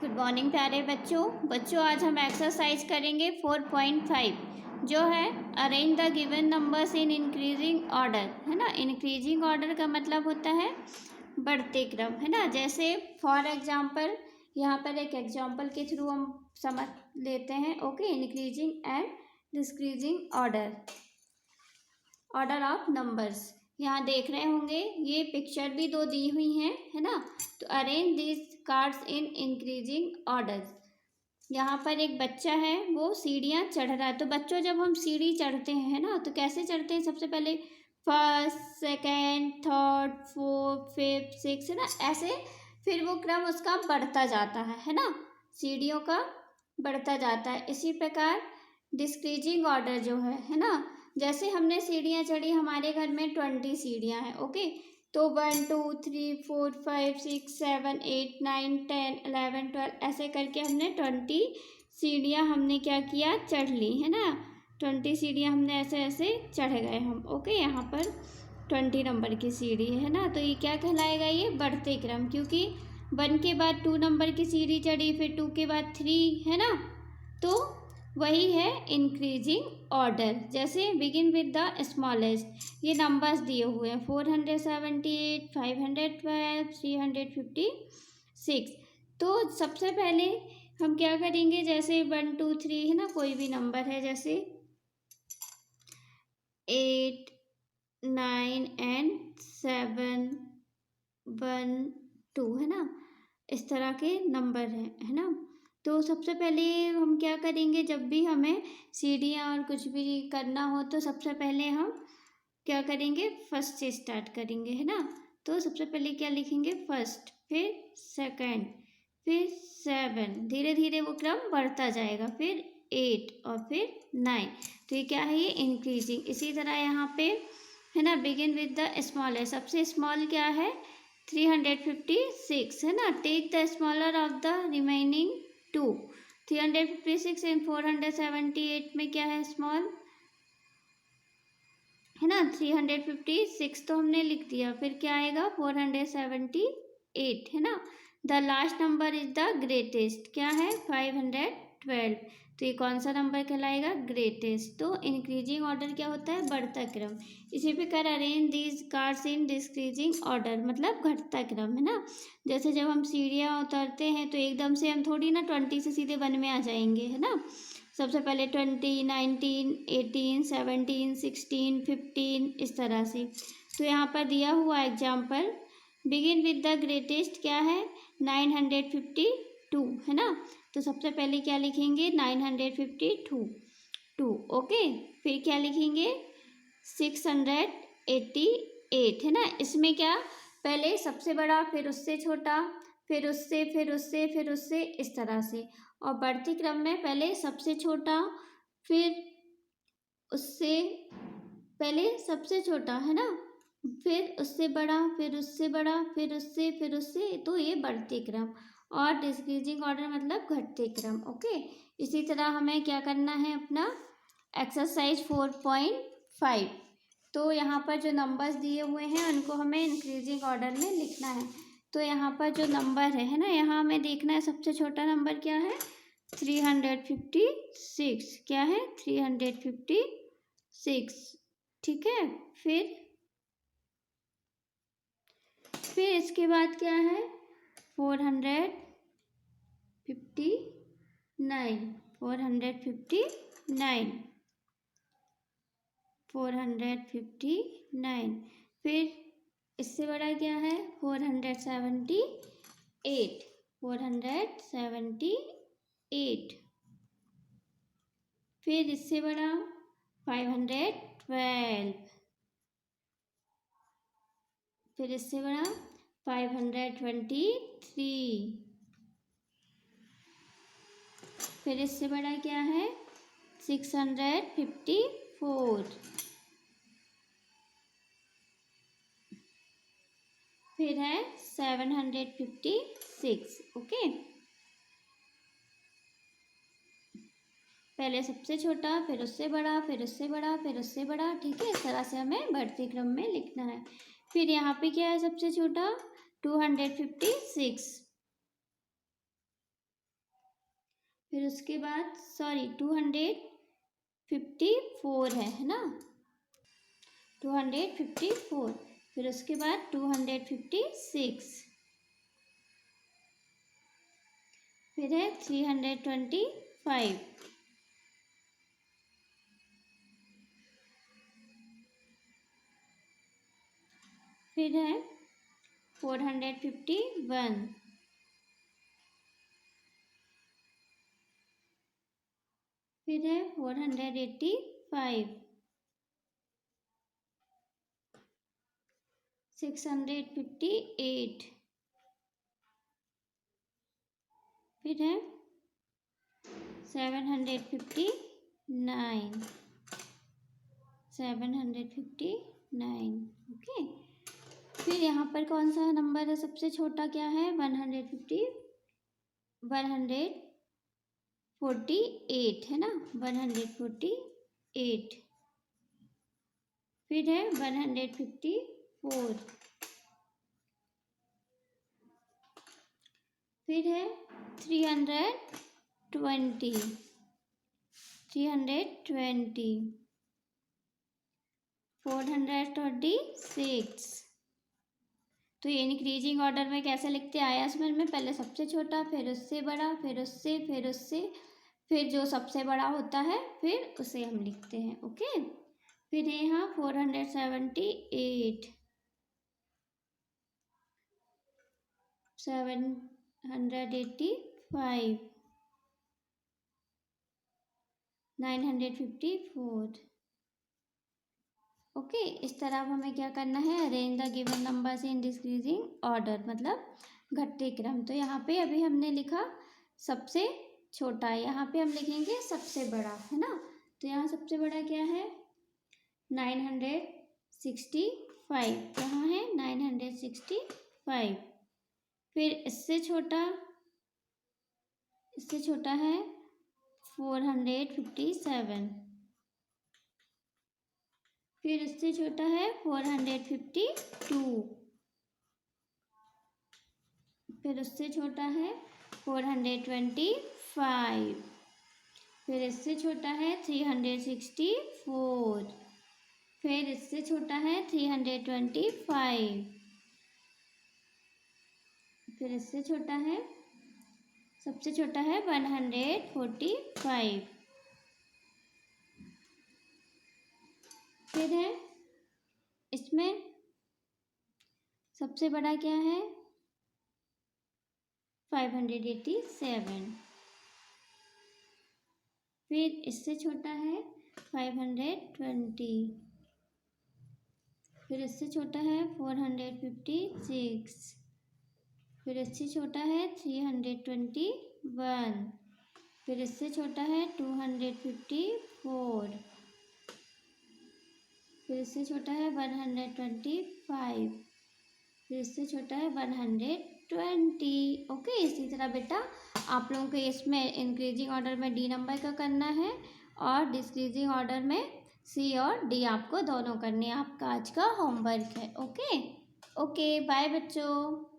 Good morning प्यारे बच्चों आज हम एक्सरसाइज करेंगे 4.5 जो है arrange the given numbers in increasing order, है ना। इंक्रीजिंग ऑर्डर का मतलब होता है बढ़ते क्रम, है ना। जैसे फॉर एग्जांपल यहाँ पर एक एग्जांपल के थ्रू हम समझ लेते हैं। Okay, increasing and decreasing order of numbers. यहाँ देख रहे होंगे ये पिक्चर भी दो दी हुई हैं, है ना। तो arrange this cards in increasing order. यहाँ पर एक बच्चा है, वो सीढ़ियाँ चढ़ रहा है। तो बच्चों जब हम सीढ़ी चढ़ते हैं, है ना, तो कैसे चढ़ते हैं? सबसे पहले first, second, third, fourth, fifth, six, है ना, ऐसे फिर वो क्रम उसका बढ़ता जाता है ना, सीढ़ियों का बढ़ता जाता है। इसी प्रकार डिक्रीजिंग ऑर्डर जो है ना, जैसे हमने सीढ़ियाँ चढ़ी, हमारे घर में 20 सीढ़ियाँ हैं। ओके, तो 1 2 3 4 5 6 7 8 9 10 11 12 ऐसे करके हमने 20 सीढ़ियाँ हमने क्या किया, चढ़ ली, है ना। 20 सीढ़ियाँ हमने ऐसे ऐसे चढ़ गए हम। ओके, यहाँ पर 20 नंबर की सीढ़ी है ना, तो ये क्या कहलाएगा? ये बढ़ते क्रम, क्योंकि 1 के बाद 2 नंबर की सीढ़ी चढ़ी, फिर 2 के बाद 3, है ना, तो वही है इंक्रीजिंग ऑर्डर। जैसे बिगिन विद द स्मॉलेस्ट, ये नंबर्स दिए हुए हैं 478, 512, 356। तो सबसे पहले हम क्या करेंगे, जैसे 1 2 3, है ना, कोई भी नंबर है, जैसे 8 9 एंड 7 1 2, है ना, इस तरह के नंबर हैं, है ना। तो सबसे पहले हम क्या करेंगे, जब भी हमें सीढ़ियाँ और कुछ भी करना हो तो सबसे पहले हम क्या करेंगे, फर्स्ट से स्टार्ट करेंगे, है ना। तो सबसे पहले क्या लिखेंगे, फर्स्ट, फिर सेकंड, फिर 7, धीरे धीरे वो क्रम बढ़ता जाएगा, फिर 8 और फिर 9। तो ये क्या है, ये इंक्रीजिंग। इसी तरह यहाँ पे है ना, बिगिन विद द स्मॉल है, सबसे स्मॉल क्या है, 356, है ना। Take the smaller of the remaining 2। 356 and 478 में क्या है, स्मॉल, है ना। 356 तो हमने लिख दिया, फिर क्या आएगा, 478, है ना। The last number is the greatest, क्या है, 512। तो ये कौन सा नंबर कहलाएगा, ग्रेटेस्ट। तो इंक्रीजिंग ऑर्डर क्या होता है, बढ़ता क्रम। इसी प्रकार arrange these cards in decreasing order, मतलब घटता क्रम, है ना। जैसे जब हम सीढ़ियाँ उतरते हैं तो एकदम से हम थोड़ी ना 20 से सीधे 1 में आ जाएंगे, है ना। सबसे पहले 20, 19, 18, 17, 16, 15, इस तरह से। तो यहाँ पर दिया हुआ example, begin with the greatest क्या है, 952, है ना। तो सबसे पहले क्या लिखेंगे, 952, ओके। फिर क्या लिखेंगे, 688, है ना। इसमें क्या, पहले सबसे बड़ा, फिर उससे छोटा, फिर उससे, फिर उससे, फिर उससे, इस तरह से। और बढ़ती क्रम में पहले सबसे छोटा, फिर उससे, पहले सबसे छोटा, है ना, फिर उससे बड़ा, फिर उससे बड़ा, फिर उससे, फिर उससे। तो ये बढ़ते क्रम। और डिक्रीजिंग ऑर्डर मतलब घटते क्रम। ओके, इसी तरह हमें क्या करना है, अपना एक्सरसाइज 4.5। तो यहाँ पर जो नंबर्स दिए हुए हैं उनको हमें इंक्रीजिंग ऑर्डर में लिखना है। तो यहाँ पर जो नंबर है ना, यहाँ हमें देखना है सबसे छोटा नंबर क्या है, 356, क्या है, 356, ठीक है। फिर इसके बाद क्या है, 459, 459, फिर इससे बड़ा क्या है, 478, 478, फिर इससे बड़ा 512, फिर इससे बड़ा 523, फिर इससे बड़ा क्या है, 654, फिर है 756। ओके, पहले सबसे छोटा, फिर उससे बड़ा, फिर उससे बड़ा, फिर उससे बड़ा, ठीक है। इस तरह से हमें बढ़ते क्रम में लिखना है। फिर यहाँ पे क्या है, सबसे छोटा 256, फिर उसके बाद 254 है ना, 254। फिर उसके बाद 256, फिर है 325, फिर है 451, फिर है 485, 658, फिर है 759, 759। ओके, फिर यहाँ पर कौन सा नंबर है सबसे छोटा, क्या है, 148 है ना, 148। फिर है 154, फिर है 320, 426। तो ये इंक्रीजिंग ऑर्डर में कैसे लिखते हैं आया समझ में, पहले सबसे छोटा, फिर उससे बड़ा, फिर उससे, फिर उससे, फिर जो सबसे बड़ा होता है फिर उसे हम लिखते हैं। ओके, फिर यहाँ 478, 785, 954। ओके, इस तरह हमें क्या करना है, arrange the given numbers in decreasing order, मतलब घटते क्रम। तो यहाँ पे अभी हमने लिखा सबसे छोटा, यहाँ पे हम लिखेंगे सबसे बड़ा, है ना। तो यहाँ सबसे बड़ा क्या है, 965, कहाँ है, 965। फिर इससे छोटा है 457, फिर इससे छोटा है 452, फिर उससे छोटा है 425, फिर इससे छोटा है 364, फिर इससे छोटा है 325, फिर इससे छोटा है, सबसे छोटा है 145, फिर है इसमें सबसे बड़ा क्या है, 587, फिर इससे छोटा है 520, फिर इससे छोटा है 456, फिर इससे छोटा है 321, फिर इससे छोटा है 254, फिर इससे छोटा है 125, फिर इससे छोटा है 120। ओके, इसी तरह बेटा आप लोगों को इसमें इंक्रीजिंग ऑर्डर में डी नंबर का करना है और डिक्रीजिंग ऑर्डर में सी और डी आपको दोनों करने हैं। आपका आज का होमवर्क है। ओके, बाय बच्चों।